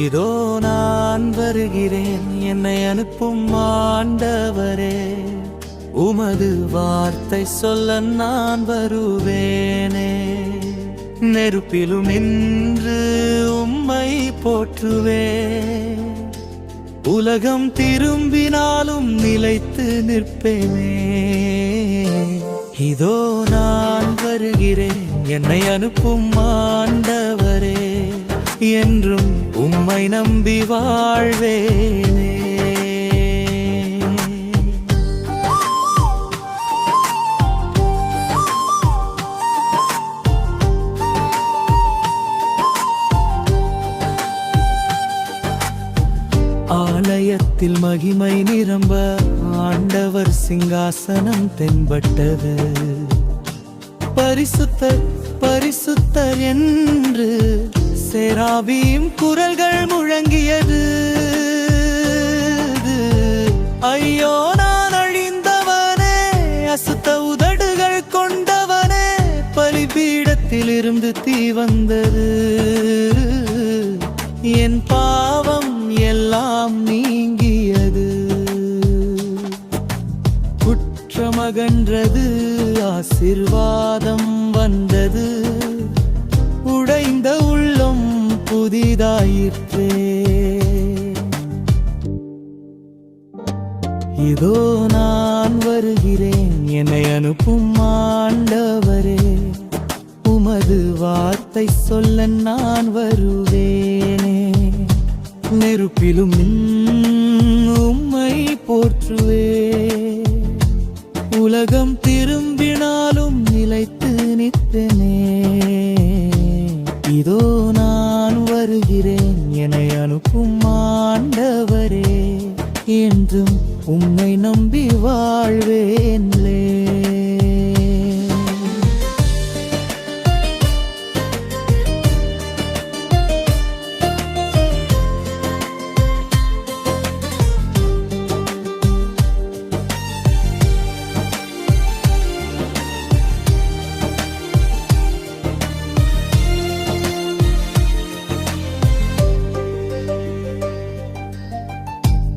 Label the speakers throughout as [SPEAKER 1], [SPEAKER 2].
[SPEAKER 1] இதோ நான் வருகிறேன், என்னை அனுப்பும் ஆண்டவரே. உமது வார்த்தை சொல்ல நான் வருவேனே. நெருப்பிலும் நின்று உம்மை போற்றுவேன். உலகம் திரும்பினாலும் நிலைத்து நிற்பேனே. இதோ நான் வருகிறேன், என்னை அனுப்பும் ஆண்டவரே. என்றும் உம்மை நம்பி வாழ்வேனே. ஆலயத்தில் மகிமை நிரம்ப ஆண்டவர் சிங்காசனம் தென்பட்டது. பரிசுத்தர் பரிசுத்தர் என்று சேராபீம் குரல்கள் முழங்கியது. ஐயோ நான் அழிந்தவனே, அசுத்த உதடுகள் கொண்டவனே, பலிபீடத்தில் இருந்து தீ வந்தது. என் பாவம் எல்லாம் நீங்கியது. குற்றமகன்றது, ஆசீர்வாதம் வந்தது. உடைந்த உள்ளம் புதிதாயிற்றே. இதோ நான் வருகிறேன், என்னை அனுப்பும் ஆண்டவரே. உமது வார்த்தை சொல்ல நான் வருவேனே. நெருப்பிலும் உம்மை போற்றுவேன். உலகம் திரும்பினாலும் நிலைத்து நிற்பேனே. இதோ நான் வருகிறேன், என்னை அனுப்பும் ஆண்டவரே. என்றும் உம்மை நம்பி வாழ்வேன்லே.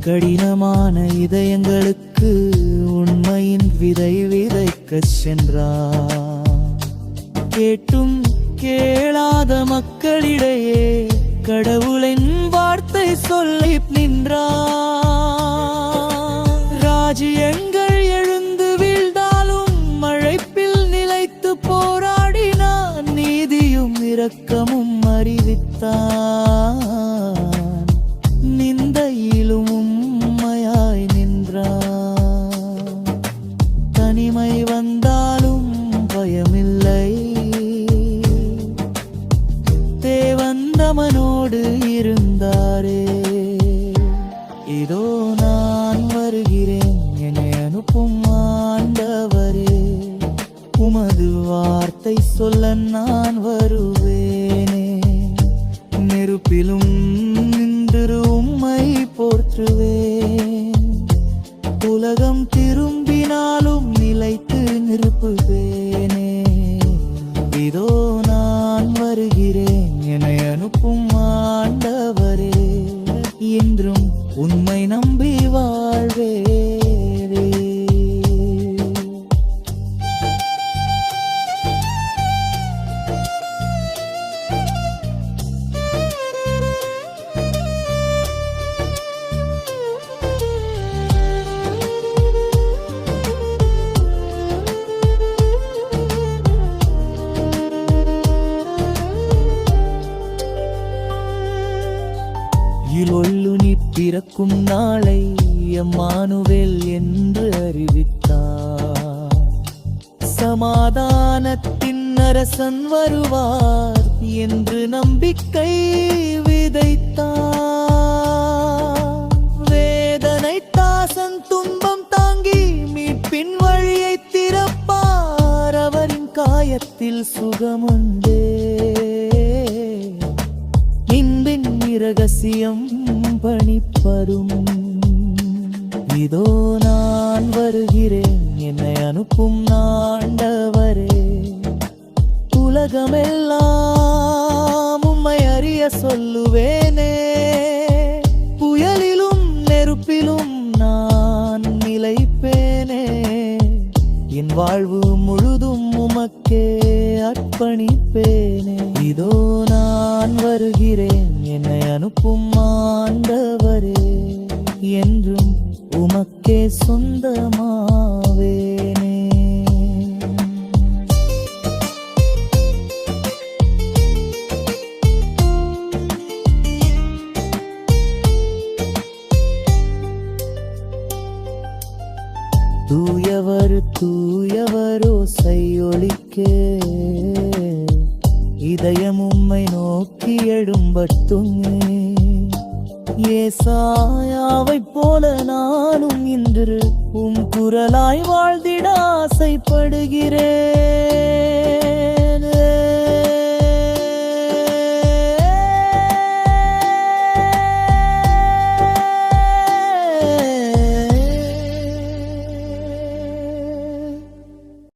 [SPEAKER 1] கடினமான இதயங்களுக்கு உண்மையின் விதை விதைக்கச் சென்றார். கேட்டும் கேளாத மக்களிடையே கடவுளின் வார்த்தை சொல்லி நின்றார். ராஜ்யங்கள் எழுந்து வீழ்ந்தாலும் அழைப்பில் நிலைத்து போராடினார். நீதியும் இரக்கமும் அறிவித்தார். நிந்தையிலும் உண்மையாய் நின்றார். தனிமை வந்தாலும் பயமில்லை. தேவந்தமனோடு இருந்தாரே. இதோ நான் வருகிறேன், என்னை அனுப்பும் ஆண்டவரே. உமது வார்த்தை சொல்ல நான் வருவேனே. நெருப்பிலும் உம்மை போற்றுவேன். உலகம் திரும்பினாலும் நிலைத்து நிற்பேனே. இதோ நான் வருகிறேன், என்னை அனுப்பும் ஆண்டவரே. என்றும் உண்மை நம்பி வாழ்வேனே. ஒள்ளுனி பிறக்கும் நாளை எம்மானுவேல் என்று அறிவித்தார். சமாதானத்தின் அரசன் வருவார் என்று நம்பிக்கை விதைத்தார். வேதனை தாசன் துன்பம் தாங்கி மீட்பின் வழியை திறப்பார். அவரின் காயத்தில் சுகமுண்டே. ரகசியம் பணிப்பரும். இதோ நான் வருகிறேன், என்னை அனுப்பும் ஆண்டவரே. உலகமெல்லாம் உம்மை அறிய சொல்லுவேனே. என்றும் உமக்கே சொந்தமாவேனே. தூயவர் தூயவரோ செய்யொலிக்கே, இதயம் உம்மை நோக்கி எழும்பட்டுமே. ஏசாயாவைப் போல நானும் இன்று உம் குரலாய் வாழ்ந்திட ஆசைப்படுகிறேன்.